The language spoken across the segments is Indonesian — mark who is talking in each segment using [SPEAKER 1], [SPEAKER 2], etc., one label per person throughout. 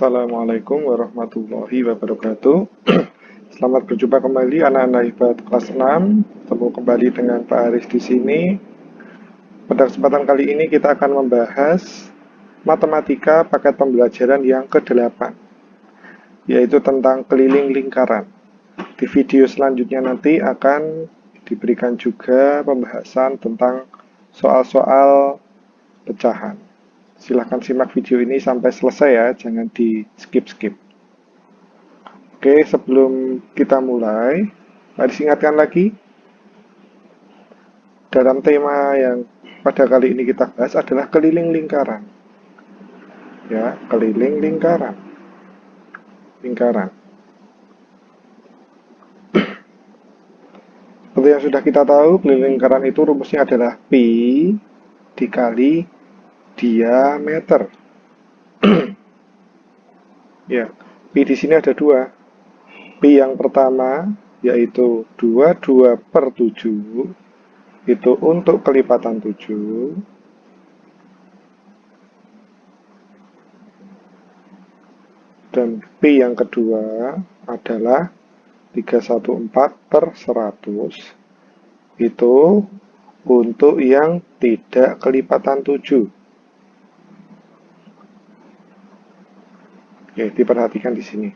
[SPEAKER 1] Assalamualaikum warahmatullahi wabarakatuh. Selamat berjumpa kembali anak-anak hebat kelas 6. Ketemu kembali dengan Pak Aris di sini. Pada kesempatan kali ini kita akan membahas matematika paket pembelajaran yang ke-8, yaitu tentang keliling lingkaran. Di video selanjutnya nanti akan diberikan juga pembahasan tentang soal-soal pecahan. Silahkan simak video ini sampai selesai ya, jangan di skip-skip. Oke, sebelum kita mulai, mari ingatkan lagi, dalam tema yang pada kali ini kita bahas adalah keliling lingkaran. Ya, keliling lingkaran. Lingkaran. Seperti yang sudah kita tahu, keliling lingkaran itu rumusnya adalah pi dikali diameter. Ya, pi di sini ada dua. Pi yang pertama yaitu 22/7 itu untuk kelipatan 7, dan pi yang kedua adalah 314/100 itu untuk yang tidak kelipatan 7. Oke, diperhatikan di sini.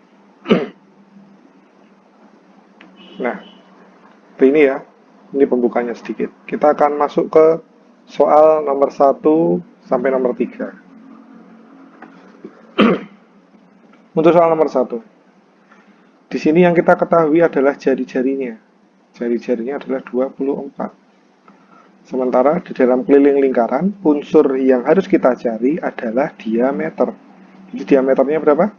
[SPEAKER 1] Nah, ini ya, ini pembukanya sedikit. Kita akan masuk ke soal nomor 1 sampai nomor 3. Untuk soal nomor 1. Di sini yang kita ketahui adalah jari-jarinya. Jari-jarinya adalah 24. Sementara di dalam keliling lingkaran, unsur yang harus kita cari adalah diameter. Jadi diameternya berapa?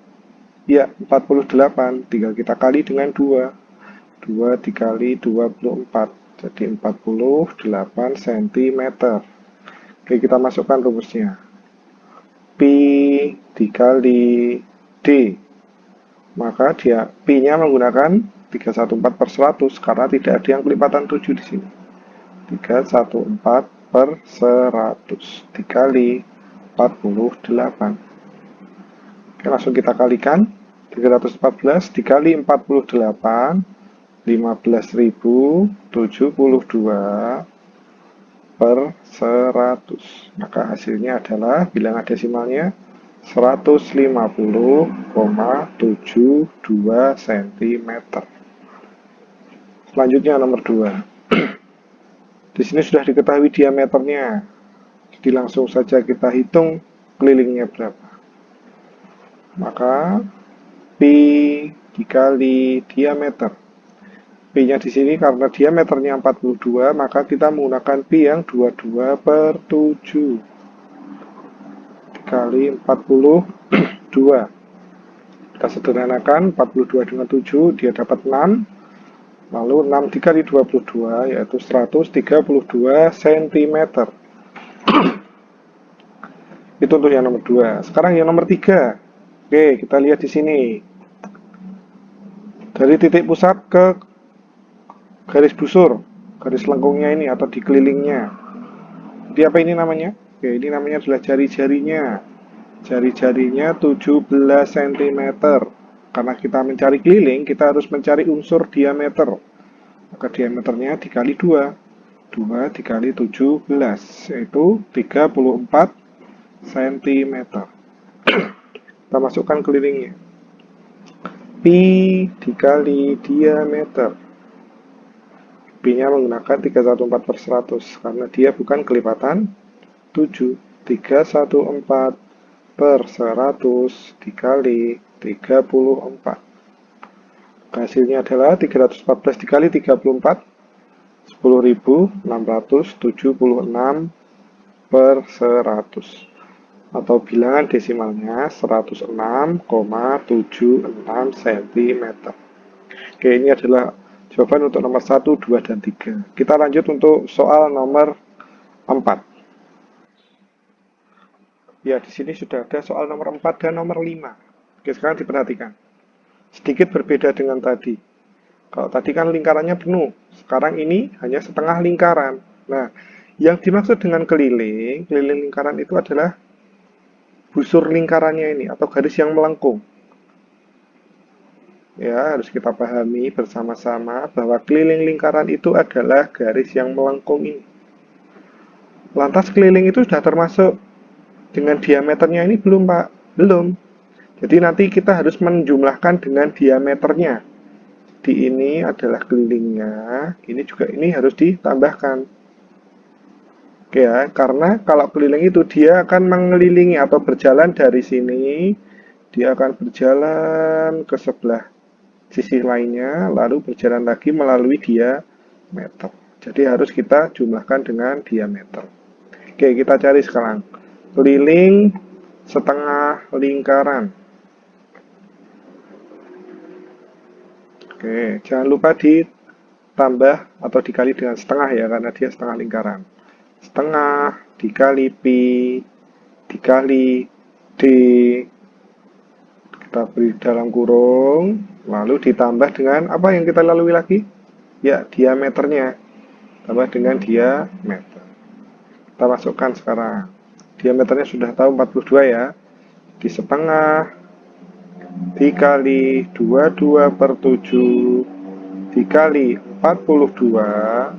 [SPEAKER 1] Ya, 48. Tinggal kita kali dengan 2. 2 dikali 24, jadi 48 cm. Oke, kita masukkan rumusnya. Pi dikali D. Maka dia pi-nya menggunakan 314/100 karena tidak ada yang kelipatan 7 di sini. 314/100 dikali 48. Oke, langsung kita kalikan. 314 dikali 48, 15.072/100. Maka hasilnya adalah bilangan desimalnya 150,72 cm. Selanjutnya nomor 2. Di sini sudah diketahui diameternya. Jadi langsung saja kita hitung kelilingnya berapa. Maka pi dikali diameter. Pi-nya di sini karena diameternya 42, maka kita menggunakan pi yang 22/7 dikali 42. Kita sederhanakan, 42 dengan 7 dia dapat 6. Lalu 6 dikali 22 yaitu 132 cm. Itu untuk yang nomor 2. Sekarang yang nomor 3. Oke, kita lihat di sini. Dari titik pusat ke garis busur, garis lengkungnya ini atau di kelilingnya. Jadi apa ini namanya? Oke, ini namanya adalah jari-jarinya. Jari-jarinya 17 cm. Karena kita mencari keliling, kita harus mencari unsur diameter. Maka diameternya dikali 2. 2 dikali 17, yaitu 34 cm. Kita masukkan kelilingnya. Pi dikali diameter. Pi-nya menggunakan 314/100 karena dia bukan kelipatan 7. 314/100 dikali 34. Hasilnya adalah 314 dikali 34, 10.676/100. Atau bilangan desimalnya 106,76 cm. Oke, ini adalah jawaban untuk nomor 1, 2, dan 3. Kita lanjut untuk soal nomor 4. Ya, di sini sudah ada soal nomor 4 dan nomor 5. Oke, sekarang diperhatikan. Sedikit berbeda dengan tadi. Kalau tadi kan lingkarannya penuh, sekarang ini hanya setengah lingkaran. Nah, yang dimaksud dengan keliling lingkaran itu adalah busur lingkarannya ini atau garis yang melengkung. Ya, harus kita pahami bersama-sama bahwa keliling lingkaran itu adalah garis yang melengkung ini. Lantas keliling itu sudah termasuk dengan diameternya ini belum, Pak? Belum. Jadi nanti kita harus menjumlahkan dengan diameternya. Di ini adalah kelilingnya, ini juga ini harus ditambahkan. Oke ya, karena kalau keliling itu dia akan mengelilingi atau berjalan dari sini, dia akan berjalan ke sebelah sisi lainnya, lalu berjalan lagi melalui diameter. Jadi harus kita jumlahkan dengan diameter. Oke, kita cari sekarang. Keliling setengah lingkaran. Oke, jangan lupa ditambah atau dikali dengan setengah ya, karena dia setengah lingkaran. Setengah dikali pi dikali d, kita beri dalam kurung, lalu ditambah dengan apa yang kita lalui lagi? Ya, diameternya. Tambah dengan diameter. Kita masukkan sekarang. Diameternya sudah tahu 42 ya. Di setengah dikali 22/7 dikali 42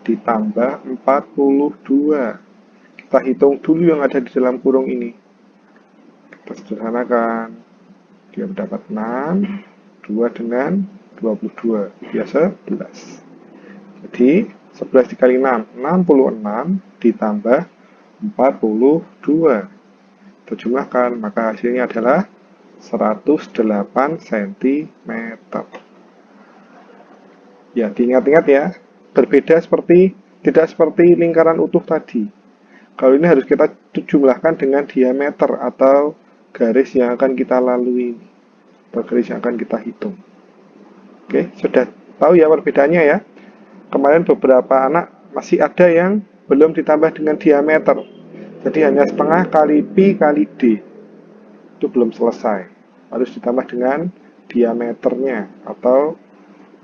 [SPEAKER 1] ditambah 42. Kita hitung dulu yang ada di dalam kurung ini. Kita sederhanakan. Dia mendapat 6, 2 dengan 22. Ya 11. Jadi 11 dikali 6, 66 ditambah 42. Kita jumlahkan, maka hasilnya adalah 108 cm. Ya, diingat-ingat ya, berbeda tidak seperti lingkaran utuh tadi. Kalau ini harus kita jumlahkan dengan diameter atau garis yang akan kita lalui, atau garis yang akan kita hitung. Oke, sudah tahu ya perbedaannya ya. Kemarin beberapa anak masih ada yang belum ditambah dengan diameter. Jadi hanya setengah kali pi kali d. Itu belum selesai. Harus ditambah dengan diameternya atau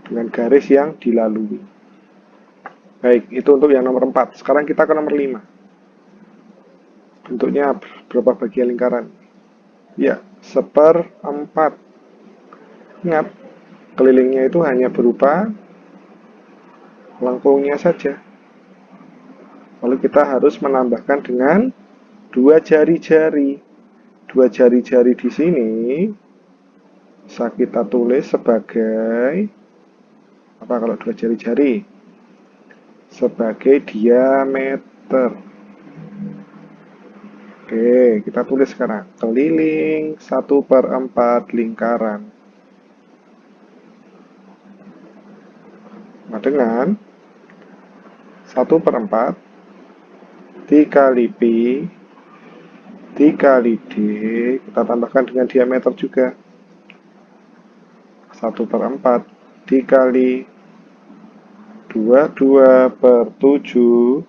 [SPEAKER 1] dengan garis yang dilalui. Baik, itu untuk yang nomor 4. Sekarang kita ke nomor 5. Bentuknya berapa bagian lingkaran? Ya, 1/4. Ingat, kelilingnya itu hanya berupa lengkungnya saja. Lalu kita harus menambahkan dengan dua jari-jari. Dua jari-jari di sini bisa kita tulis sebagai apa kalau dua jari-jari? Sebagai diameter. Oke, kita tulis sekarang. Keliling 1/4 lingkaran. Nah, dengan 1/4 dikali pi dikali d, kita tambahkan dengan diameter juga. 1/4 dikali 22/7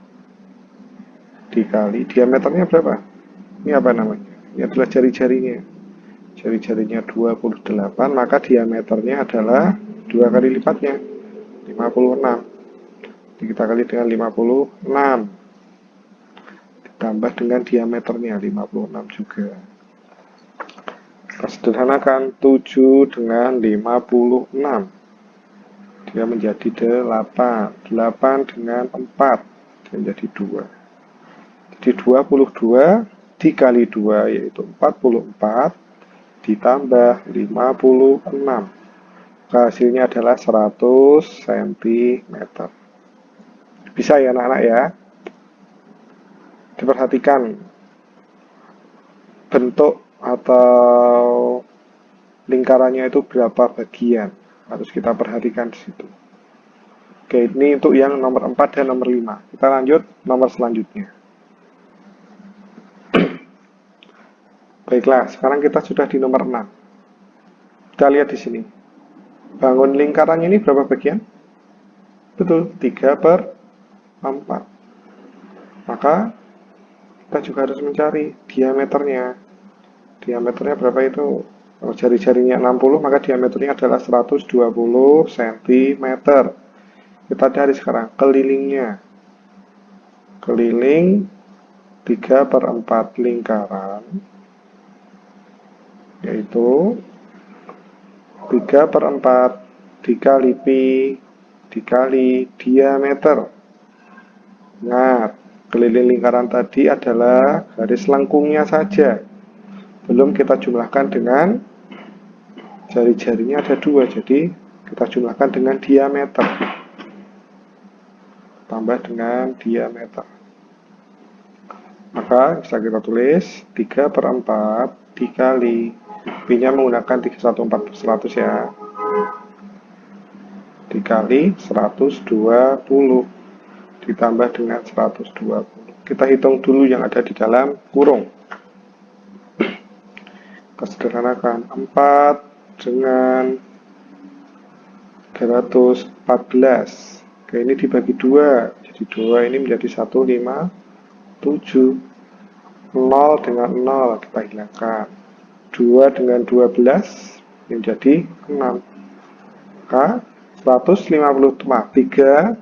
[SPEAKER 1] dikali diameternya berapa? Ini apa namanya? Ini adalah jari-jarinya. Jari-jarinya 28, maka diameternya adalah 2 kali lipatnya, 56. Jadi kita kali dengan 56. Ditambah dengan diameternya 56 juga. Kita sederhanakan 7 dengan 56. Dia menjadi 8. 8 dengan 4. Dia menjadi 2. Jadi 22 dikali 2 yaitu 44 ditambah 56. Hasilnya adalah 100 cm. Bisa ya anak-anak ya. Diperhatikan bentuk atau lingkarannya itu berapa bagian. Harus kita perhatikan di situ. Oke, ini untuk yang nomor 4 dan nomor 5. Kita lanjut nomor selanjutnya. Baiklah, sekarang kita sudah di nomor 6. Kita lihat di sini. Bangun lingkarannya ini berapa bagian? Betul, 3/4. Maka kita juga harus mencari diameternya. Diameternya berapa itu? Kalau jari-jarinya 60, maka diameternya adalah 120 cm. Kita cari sekarang kelilingnya. Keliling 3/4 lingkaran yaitu 3/4 dikali pi dikali diameter. Ingat, keliling lingkaran tadi adalah garis lengkungnya saja. Belum kita jumlahkan dengan jari-jarinya ada 2, jadi kita jumlahkan dengan diameter. Tambah dengan diameter. Maka bisa kita tulis 3/4 dikali pi-nya menggunakan 314/100 ya. Dikali 120 ditambah dengan 120. Kita hitung dulu yang ada di dalam kurung. Kita sederhanakan 4 dengan 314. Oke, ini dibagi 2. Jadi 2 ini menjadi 157. 0 dengan 0 kita hilangkan. 2 dengan 12 ini menjadi 6. Maka 3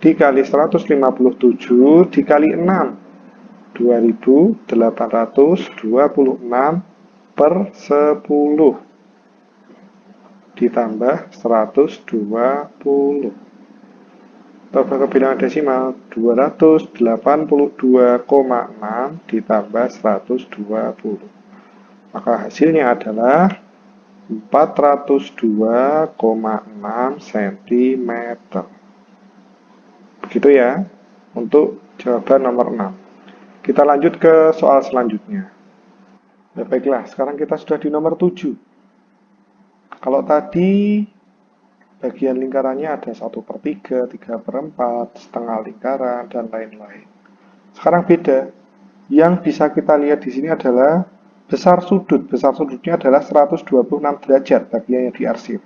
[SPEAKER 1] dikali 157 dikali 6. 2826 per 10 ditambah 120. Tambah ke bilangan desimal 282,6 ditambah 120. Maka hasilnya adalah 402,6 cm. Begitu ya untuk jawaban nomor 6. Kita lanjut ke soal selanjutnya. Ya, baiklah, sekarang kita sudah di nomor 7. Kalau tadi bagian lingkarannya ada 1/3, 3/4, setengah lingkaran, dan lain-lain. Sekarang beda. Yang bisa kita lihat di sini adalah besar sudut. Besar sudutnya adalah 126 derajat bagian yang diarsir.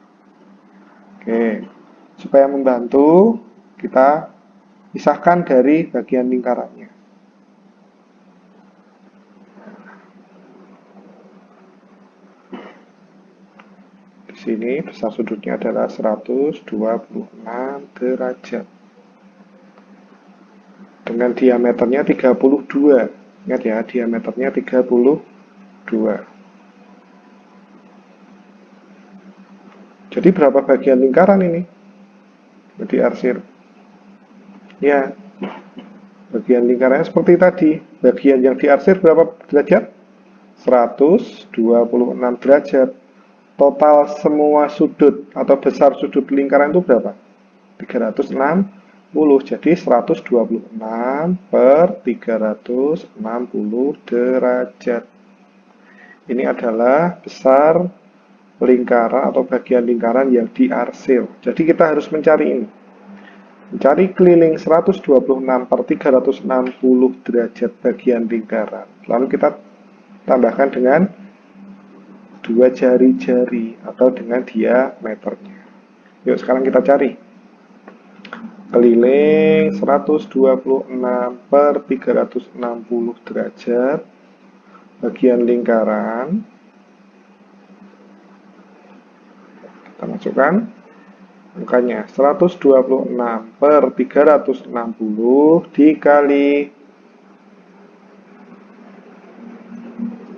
[SPEAKER 1] Oke, supaya membantu, kita pisahkan dari bagian lingkarannya. Di sini besar sudutnya adalah 126 derajat. Dengan diameternya 32. Ingat ya, diameternya 32. Jadi berapa bagian lingkaran ini? Jadi arsir. Ya, bagian lingkarannya seperti tadi. Bagian yang diarsir berapa derajat? 126 derajat. Total semua sudut atau besar sudut lingkaran itu berapa? 360. Jadi 126 per 360 derajat. Ini adalah besar lingkaran atau bagian lingkaran yang diarsir. Jadi kita harus mencari ini. Mencari keliling 126 per 360 derajat bagian lingkaran. Lalu kita tambahkan dengan 2 jari-jari atau dengan diameternya. Yuk sekarang kita cari. Keliling 126 per 360 derajat bagian lingkaran. Kita masukkan angkanya 126 per 360 dikali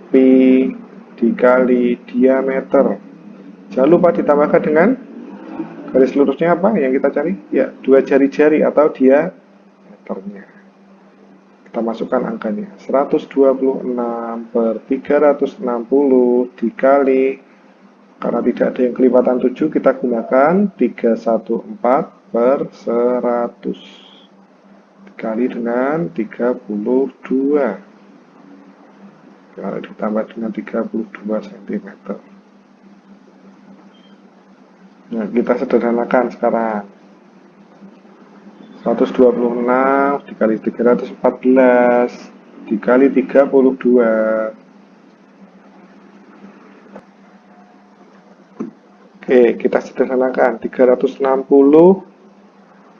[SPEAKER 1] pi dikali diameter. Jangan lupa ditambahkan dengan garis lurusnya apa yang kita cari? Ya, 2 jari-jari atau diameternya. Kita masukkan angkanya 126 per 360 dikali, karena tidak ada yang kelipatan 7, kita gunakan 314 per 100 dikali dengan 32. Kalau ditambah dengan 32 cm. Nah, kita sederhanakan sekarang. 126 dikali 314 dikali 32. Oke, kita sederhanakan. 360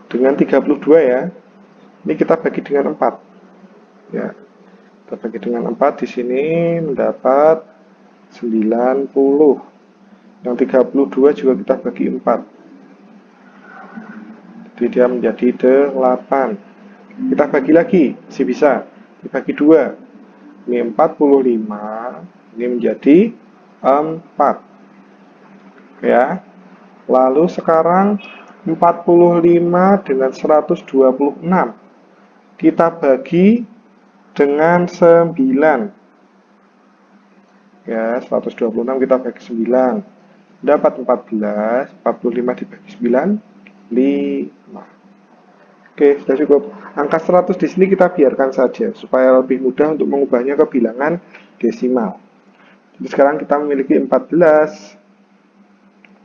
[SPEAKER 1] dengan 32 ya. Ini kita bagi dengan 4. Ya. Kita bagi dengan 4, di sini mendapat 90. Yang 32 juga kita bagi 4. Jadi dia menjadi 8. Kita bagi lagi, masih bisa. Dibagi 2. Ini 45, ini menjadi 4 ya. Lalu sekarang 45 dengan 126 kita bagi dengan 9 ya. 126 kita bagi 9 dapat 14. 45 dibagi 9 5. Oke, sudah cukup. Angka 100 di sini kita biarkan saja supaya lebih mudah untuk mengubahnya ke bilangan desimal. Jadi sekarang kita memiliki 14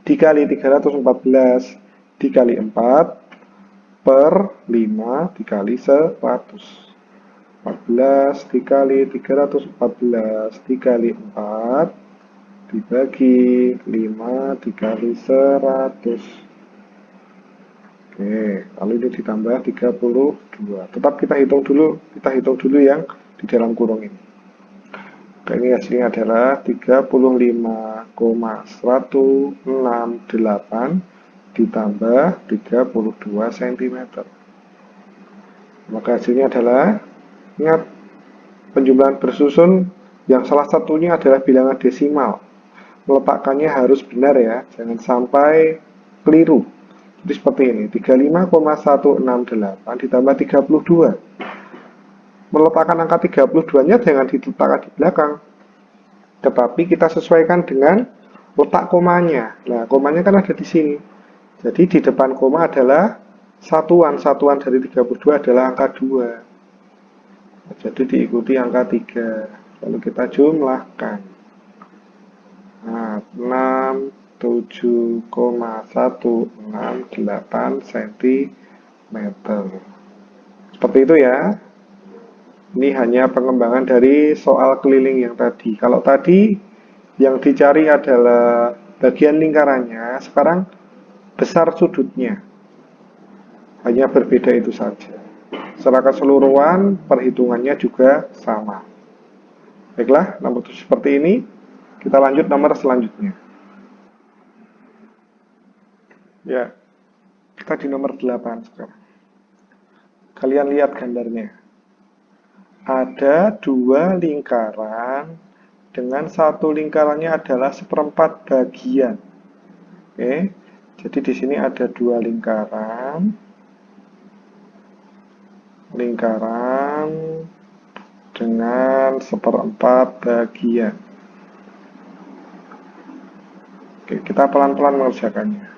[SPEAKER 1] dikali 314 dikali 4 per 5 dikali 100. 14 dikali 314 dikali 4 dibagi 5 dikali 100. Oke, lalu ini ditambah 32. Tetap kita hitung dulu yang di dalam kurung ini. Oke, ini hasilnya adalah 35,168 ditambah 32 cm. Maka hasilnya adalah, ingat, penjumlahan bersusun yang salah satunya adalah bilangan desimal. Meletakkannya harus benar ya, jangan sampai keliru. Jadi seperti ini, 35,168 ditambah 32. Meletakkan angka 32-nya jangan diletakkan di belakang, tetapi kita sesuaikan dengan letak komanya. Nah, komanya kan ada di sini. Jadi di depan koma adalah satuan. Satuan dari 32 adalah angka 2. Jadi diikuti angka 3. Lalu kita jumlahkan. Nah, 67,168 cm. Seperti itu ya. Ini hanya pengembangan dari soal keliling yang tadi. Kalau tadi yang dicari adalah bagian lingkarannya, sekarang besar sudutnya. Hanya berbeda itu saja. Secara keseluruhan, perhitungannya juga sama. Baiklah, nomor 7 seperti ini. Kita lanjut nomor selanjutnya. Ya, kita di nomor 8 sekarang. Kalian lihat gambarnya. Ada dua lingkaran dengan satu lingkarannya adalah seperempat bagian. Oke, jadi di sini ada dua lingkaran dengan seperempat bagian. Oke, kita pelan-pelan mengerjakannya.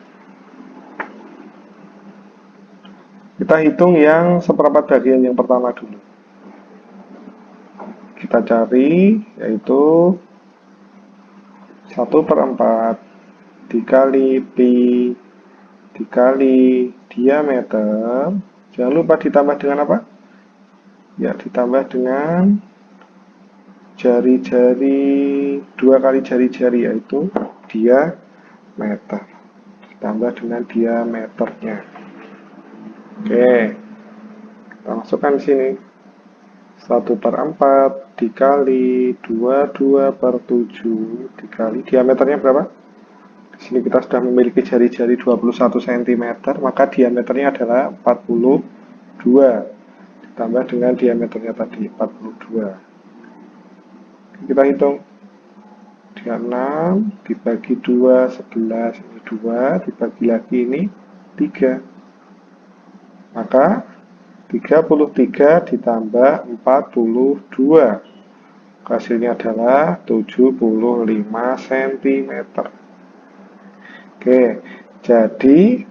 [SPEAKER 1] Kita hitung yang seperempat bagian yang pertama dulu. Kita cari, yaitu 1/4 dikali pi dikali diameter. Jangan lupa ditambah dengan apa? Ya, ditambah dengan jari-jari, 2 kali jari-jari, yaitu diameter. Ditambah dengan diameternya. Oke, kita masukkan di sini. 1/4 dikali 22/7 dikali diameternya berapa? Di sini kita sudah memiliki jari-jari 21 cm, maka diameternya adalah 42 ditambah dengan diameternya tadi 42. Kita hitung. 36 dibagi 2 11, ini 2 dibagi lagi ini 3. Maka 33 ditambah 42. Hasilnya adalah 75 cm. Oke, jadi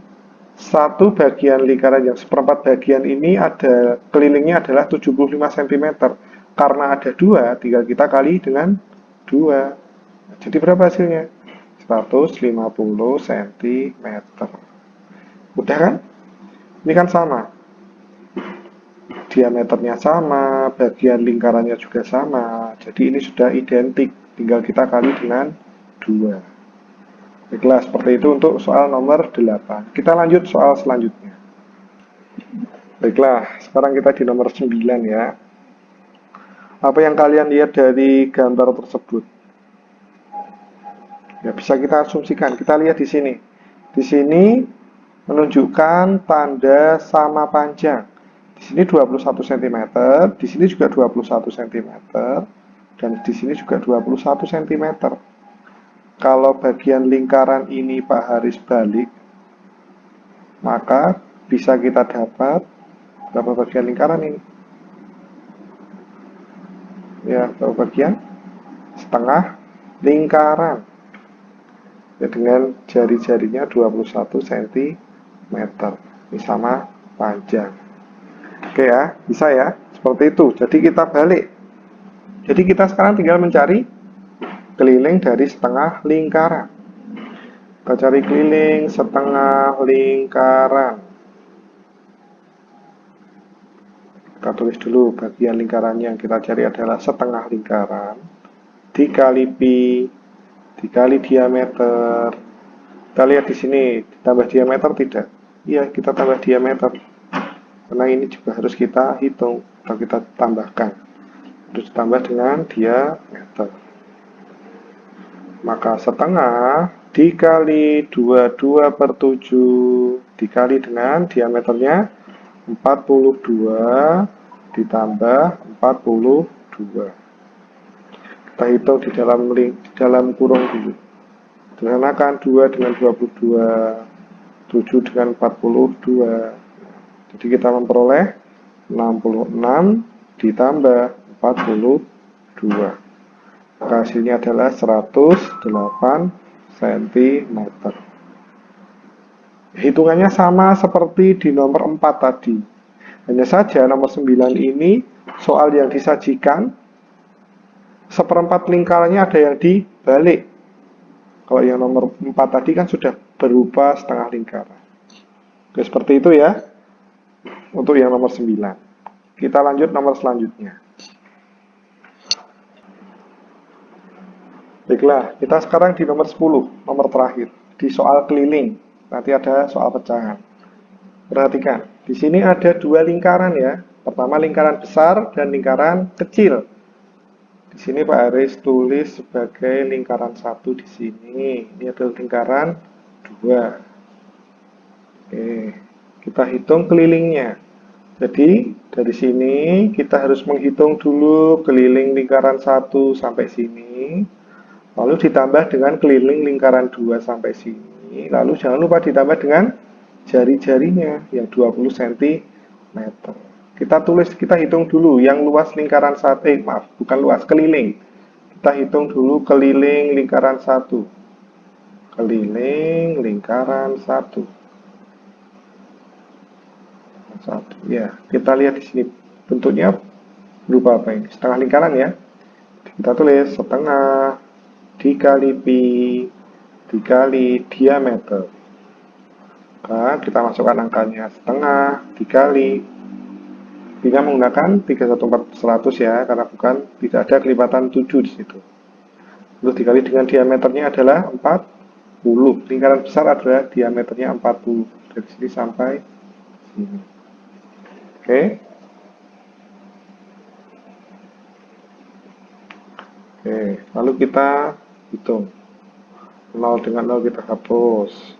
[SPEAKER 1] satu bagian lingkaran yang seperempat bagian ini ada kelilingnya adalah 75 cm. Karena ada 2, tinggal kita kali dengan 2. Jadi berapa hasilnya? 150 cm. Udah kan? Ini kan sama. Diameternya sama, bagian lingkarannya juga sama. Jadi ini sudah identik, tinggal kita kali dengan 2. Baiklah, seperti itu untuk soal nomor 8. Kita lanjut soal selanjutnya. Baiklah, sekarang kita di nomor 9 ya. Apa yang kalian lihat dari gambar tersebut? Ya, bisa kita asumsikan. Kita lihat di sini. Di sini menunjukkan tanda sama panjang. Di sini 21 cm, di sini juga 21 cm, dan di sini juga 21 cm. Kalau bagian lingkaran ini Pak Haris balik, maka bisa kita dapat berapa bagian lingkaran ini? Ya, berapa bagian? Setengah lingkaran. Ya, dengan jari-jarinya 21 cm. Ini sama panjang. Oke ya, bisa ya. Seperti itu. Jadi kita balik. Jadi kita sekarang tinggal mencari keliling dari setengah lingkaran. Kita cari keliling setengah lingkaran. Kita tulis dulu bagian lingkarannya yang kita cari adalah setengah lingkaran dikali pi dikali diameter. Kita lihat di sini ditambah diameter tidak? Iya, kita tambah diameter. Karena ini juga harus kita hitung atau kita tambahkan. Harus ditambah dengan diameter. Maka setengah dikali 22/7 dikali dengan diameternya 42 ditambah 42. Kita hitung di dalam kurung dulu. Sederhanakan 2 dengan 22, 7 dengan 42. Jadi kita memperoleh 66 ditambah 42. Maka hasilnya adalah 108 cm. Hitungannya sama seperti di nomor 4 tadi. Hanya saja nomor 9 ini soal yang disajikan seperempat lingkarannya ada yang dibalik. Kalau yang nomor 4 tadi kan sudah berupa setengah lingkaran. Oke, seperti itu ya untuk yang nomor 9. Kita lanjut nomor selanjutnya. Baiklah, kita sekarang di nomor 10, nomor terakhir. Di soal keliling, nanti ada soal pecahan. Perhatikan, di sini ada dua lingkaran ya. Pertama lingkaran besar dan lingkaran kecil. Di sini Pak Aris tulis sebagai lingkaran 1 di sini. Ini adalah lingkaran 2. Oke, kita hitung kelilingnya. Jadi, dari sini kita harus menghitung dulu keliling lingkaran 1 sampai sini. Lalu ditambah dengan keliling lingkaran 2 sampai sini. Lalu jangan lupa ditambah dengan jari-jarinya yang 20 cm. Kita hitung dulu yang luas lingkaran 1, bukan luas, keliling. Kita hitung dulu keliling lingkaran 1. Keliling lingkaran 1. Ya, kita lihat di sini bentuknya berupa apa ini? Setengah lingkaran ya. Kita tulis setengah dikali pi dikali diameter. Nah, kita masukkan angkanya setengah dikali pi-nya menggunakan 31400 ya, karena tidak ada kelipatan 7 di situ. Lalu dikali dengan diameternya adalah 40. Lingkaran besar adalah diameternya 40 dari sini sampai sini. Oke. Oke, lalu kita hitung. 0 dengan 0 kita hapus.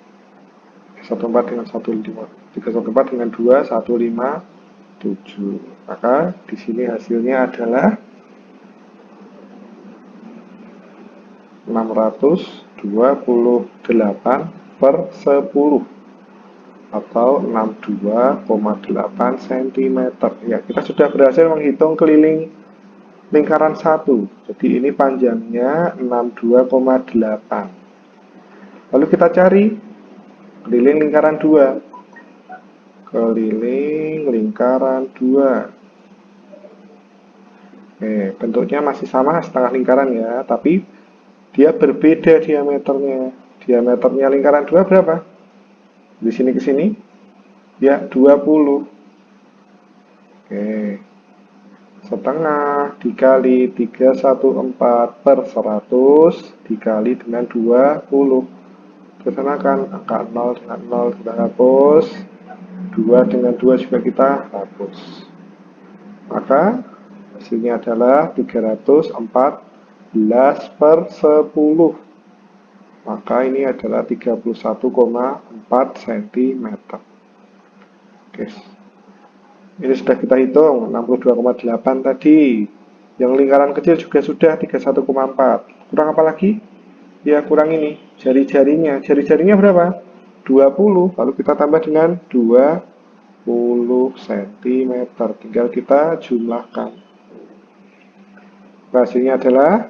[SPEAKER 1] 14 dengan 15, 314 dengan 2, 157. Maka di sini hasilnya adalah 628/10 atau 62,8 cm. Ya, kita sudah berhasil menghitung keliling lingkaran 1. Jadi ini panjangnya 62,8. Lalu kita cari keliling lingkaran 2. Keliling lingkaran 2. Bentuknya masih sama setengah lingkaran ya, tapi dia berbeda diameternya. Diameternya lingkaran 2 berapa? Di sini ke sini ya 20. Oke. Setengah dikali 314/100 dikali dengan 20. Kesanakan angka 0 dengan 0 kita hapus, 2 dengan 2 juga kita hapus. Maka hasilnya adalah 314/10. Maka ini adalah 31,4 cm. Oke. Ini sudah kita hitung 62,8 tadi. Yang lingkaran kecil juga sudah 31,4. Kurang apa lagi? Ya kurang ini, jari-jarinya. Jari-jarinya berapa? 20. Lalu kita tambah dengan 20 cm. Tinggal kita jumlahkan. Hasilnya adalah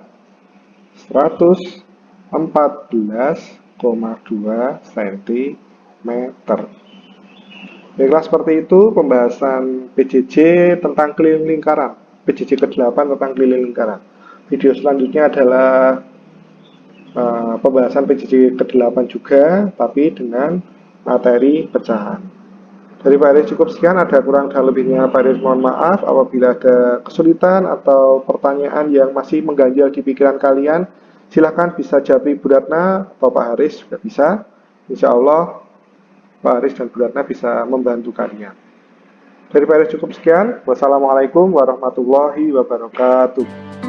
[SPEAKER 1] 114,2 cm. Baiklah, seperti itu pembahasan PJJ tentang keliling lingkaran. PJJ ke-8 tentang keliling lingkaran. Video selanjutnya adalah pembahasan PJJ ke-8 juga, tapi dengan materi pecahan. Dari Pak Aris cukup sekian, ada kurang dan lebihnya Pak Aris mohon maaf. Apabila ada kesulitan atau pertanyaan yang masih mengganjal di pikiran kalian, silahkan bisa japri Bu Ratna atau Pak Haris juga bisa. Insya Allah Pak Haris dan Bu Ratna bisa membantu kalian. Dari Pak Aris cukup sekian. Wassalamualaikum warahmatullahi wabarakatuh.